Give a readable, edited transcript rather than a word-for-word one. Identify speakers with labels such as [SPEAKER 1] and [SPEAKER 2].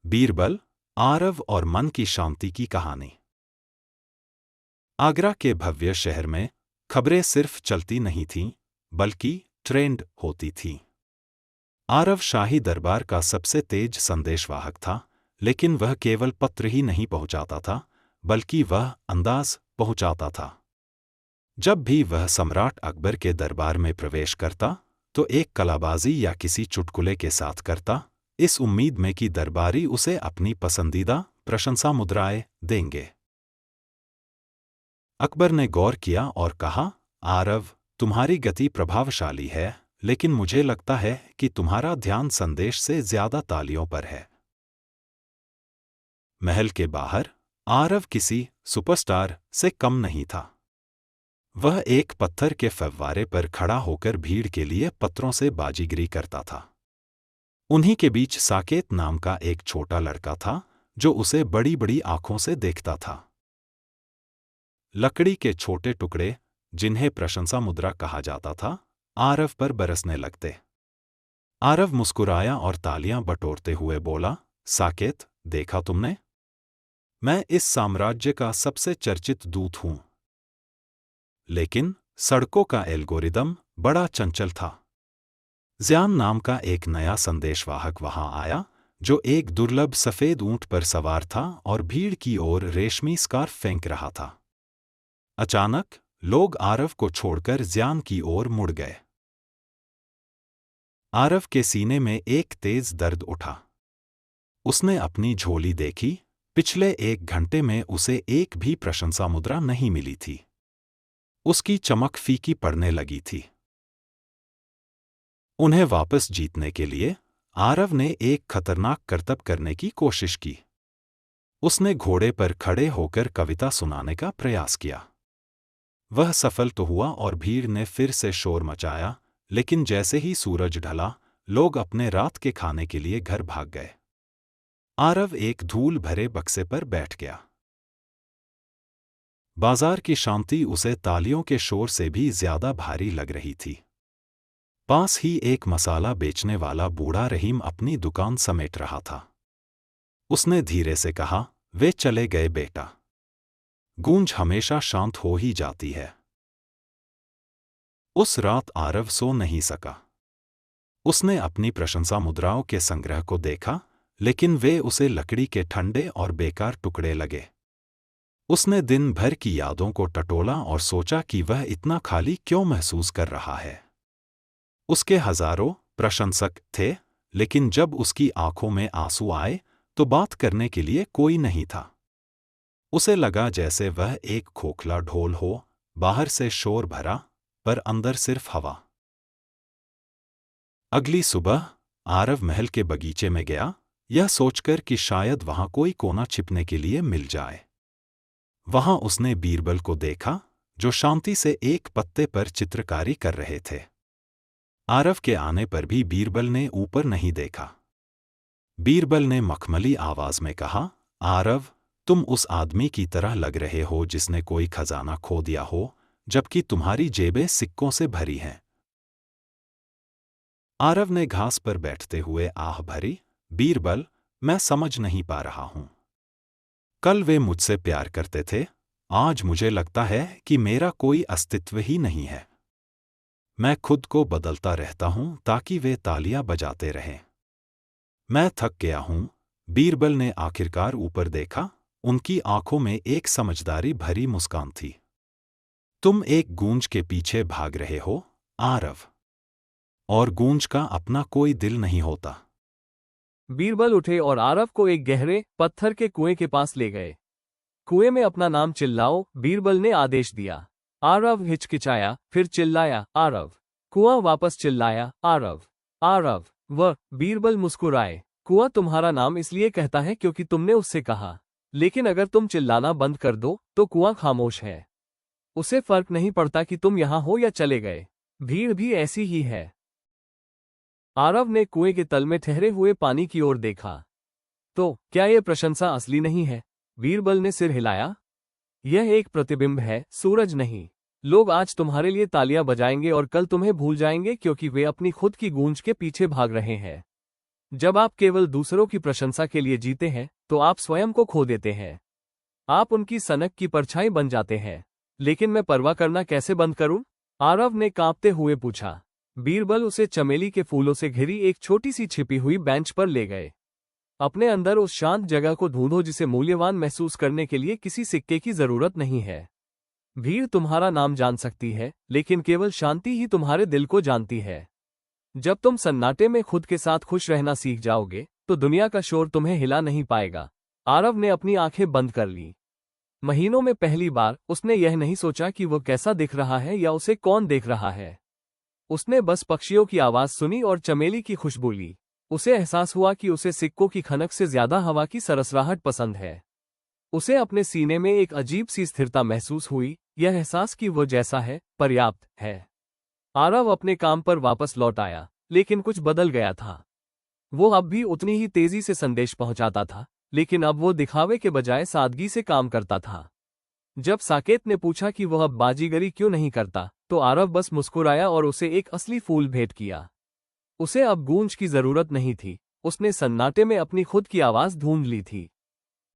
[SPEAKER 1] बीरबल, आरव और मन की शांति की कहानी। आगरा के भव्य शहर में खबरें सिर्फ चलती नहीं थीं, बल्कि ट्रेंड होती थीं। आरव शाही दरबार का सबसे तेज संदेशवाहक था, लेकिन वह केवल पत्र ही नहीं पहुंचाता था, बल्कि वह अंदाज पहुंचाता था। जब भी वह सम्राट अकबर के दरबार में प्रवेश करता, तो एक कलाबाजी या किसी चुटकुले के साथ करता, इस उम्मीद में कि दरबारी उसे अपनी पसंदीदा प्रशंसा मुद्राएं देंगे। अकबर ने गौर किया और कहा, आरव, तुम्हारी गति प्रभावशाली है, लेकिन मुझे लगता है कि तुम्हारा ध्यान संदेश से ज्यादा तालियों पर है। महल के बाहर आरव किसी सुपरस्टार से कम नहीं था। वह एक पत्थर के फव्वारे पर खड़ा होकर भीड़ के लिए पत्रों से बाजीगरी करता था। उन्हीं के बीच साकेत नाम का एक छोटा लड़का था, जो उसे बड़ी बड़ी आंखों से देखता था। लकड़ी के छोटे टुकड़े, जिन्हें प्रशंसा मुद्रा कहा जाता था, आरव पर बरसने लगते। आरव मुस्कुराया और तालियां बटोरते हुए बोला, साकेत, देखा तुमने? मैं इस साम्राज्य का सबसे चर्चित दूत हूं। लेकिन सड़कों का एल्गोरिदम बड़ा चंचल था। ज़ियान नाम का एक नया संदेशवाहक वहां आया, जो एक दुर्लभ सफेद ऊंट पर सवार था और भीड़ की ओर रेशमी स्कार्फ फेंक रहा था। अचानक लोग आरव को छोड़कर ज़ियान की ओर मुड़ गए। आरव के सीने में एक तेज दर्द उठा। उसने अपनी झोली देखी। पिछले 1 घंटे में उसे एक भी प्रशंसा मुद्रा नहीं मिली थी। उसकी चमक फीकी पड़ने लगी थी। उन्हें वापस जीतने के लिए आरव ने एक खतरनाक करतब करने की कोशिश की। उसने घोड़े पर खड़े होकर कविता सुनाने का प्रयास किया। वह सफल तो हुआ और भीड़ ने फिर से शोर मचाया, लेकिन जैसे ही सूरज ढला, लोग अपने रात के खाने के लिए घर भाग गए। आरव एक धूल भरे बक्से पर बैठ गया। बाजार की शांति उसे तालियों के शोर से भी ज्यादा भारी लग रही थी। पास ही एक मसाला बेचने वाला बूढ़ा रहीम अपनी दुकान समेट रहा था। उसने धीरे से कहा, वे चले गए बेटा। गूंज हमेशा शांत हो ही जाती है। उस रात आरव सो नहीं सका। उसने अपनी प्रशंसा मुद्राओं के संग्रह को देखा, लेकिन वे उसे लकड़ी के ठंडे और बेकार टुकड़े लगे। उसने दिन भर की यादों को टटोला और सोचा कि वह इतना खाली क्यों महसूस कर रहा है। उसके हजारों प्रशंसक थे, लेकिन जब उसकी आंखों में आंसू आए, तो बात करने के लिए कोई नहीं था। उसे लगा जैसे वह एक खोखला ढोल हो, बाहर से शोर भरा, पर अंदर सिर्फ हवा। अगली सुबह आरव महल के बगीचे में गया, यह सोचकर कि शायद वहां कोई कोना छिपने के लिए मिल जाए। वहां उसने बीरबल को देखा, जो शांति से एक पत्ते पर चित्रकारी कर रहे थे। आरव के आने पर भी बीरबल ने ऊपर नहीं देखा। बीरबल ने मखमली आवाज में कहा, आरव, तुम उस आदमी की तरह लग रहे हो जिसने कोई खजाना खो दिया हो, जबकि तुम्हारी जेबें सिक्कों से भरी हैं। आरव ने घास पर बैठते हुए आह भरी, बीरबल, मैं समझ नहीं पा रहा हूं। कल वे मुझसे प्यार करते थे, आज मुझे लगता है कि मेरा कोई अस्तित्व ही नहीं है। मैं खुद को बदलता रहता हूं ताकि वे तालियां बजाते रहें। मैं थक गया हूं। बीरबल ने आखिरकार ऊपर देखा, उनकी आंखों में एक समझदारी भरी मुस्कान थी। तुम एक गूंज के पीछे भाग रहे हो, आरव, और गूंज का अपना कोई दिल नहीं होता।
[SPEAKER 2] बीरबल उठे और आरव को एक गहरे पत्थर के कुएं के पास ले गए। कुएं में अपना नाम चिल्लाओ, बीरबल ने आदेश दिया। आरव हिचकिचाया, फिर चिल्लाया, आरव। कुआं वापस चिल्लाया, आरव, आरव। वह बीरबल मुस्कुराए। कुआं तुम्हारा नाम इसलिए कहता है क्योंकि तुमने उससे कहा, लेकिन अगर तुम चिल्लाना बंद कर दो तो कुआं खामोश है। उसे फर्क नहीं पड़ता कि तुम यहां हो या चले गए। भीड़ भी ऐसी ही है। आरव ने कुएं के तल में ठहरे हुए पानी की ओर देखा। तो क्या यह प्रशंसा असली नहीं है? बीरबल ने सिर हिलाया। यह एक प्रतिबिंब है, सूरज नहीं। लोग आज तुम्हारे लिए तालियां बजाएंगे और कल तुम्हें भूल जाएंगे क्योंकि वे अपनी खुद की गूंज के पीछे भाग रहे हैं। जब आप केवल दूसरों की प्रशंसा के लिए जीते हैं तो आप स्वयं को खो देते हैं। आप उनकी सनक की परछाई बन जाते हैं। लेकिन मैं परवाह करना कैसे बंद करूं? आरव ने कांपते हुए पूछा। बीरबल उसे चमेली के फूलों से घिरी एक छोटी सी छिपी हुई बेंच पर ले गए। अपने अंदर उस शांत जगह को ढूंढो जिसे मूल्यवान महसूस करने के लिए किसी सिक्के की जरूरत नहीं है। भीड़ तुम्हारा नाम जान सकती है, लेकिन केवल शांति ही तुम्हारे दिल को जानती है। जब तुम सन्नाटे में खुद के साथ खुश रहना सीख जाओगे तो दुनिया का शोर तुम्हें हिला नहीं पाएगा। आरव ने अपनी आंखें बंद कर ली। महीनों में पहली बार उसने यह नहीं सोचा कि वो कैसा दिख रहा है या उसे कौन देख रहा है। उसने बस पक्षियों की आवाज सुनी और चमेली की खुशबू ली। उसे एहसास हुआ कि उसे सिक्कों की खनक से ज्यादा हवा की सरसराहट पसंद है। उसे अपने सीने में एक अजीब सी स्थिरता महसूस हुई, यह एहसास कि वो जैसा है पर्याप्त है। आरव अपने काम पर वापस लौट आया, लेकिन कुछ बदल गया था। वो अब भी उतनी ही तेजी से संदेश पहुंचाता था, लेकिन अब वो दिखावे के बजाय सादगी से काम करता था। जब साकेत ने पूछा कि वह अब बाजीगरी क्यों नहीं करता, तो आरव बस मुस्कुराया और उसे एक असली फूल भेंट किया। उसे अब गूंज की जरूरत नहीं थी, उसने सन्नाटे में अपनी खुद की आवाज ढूंढ ली थी।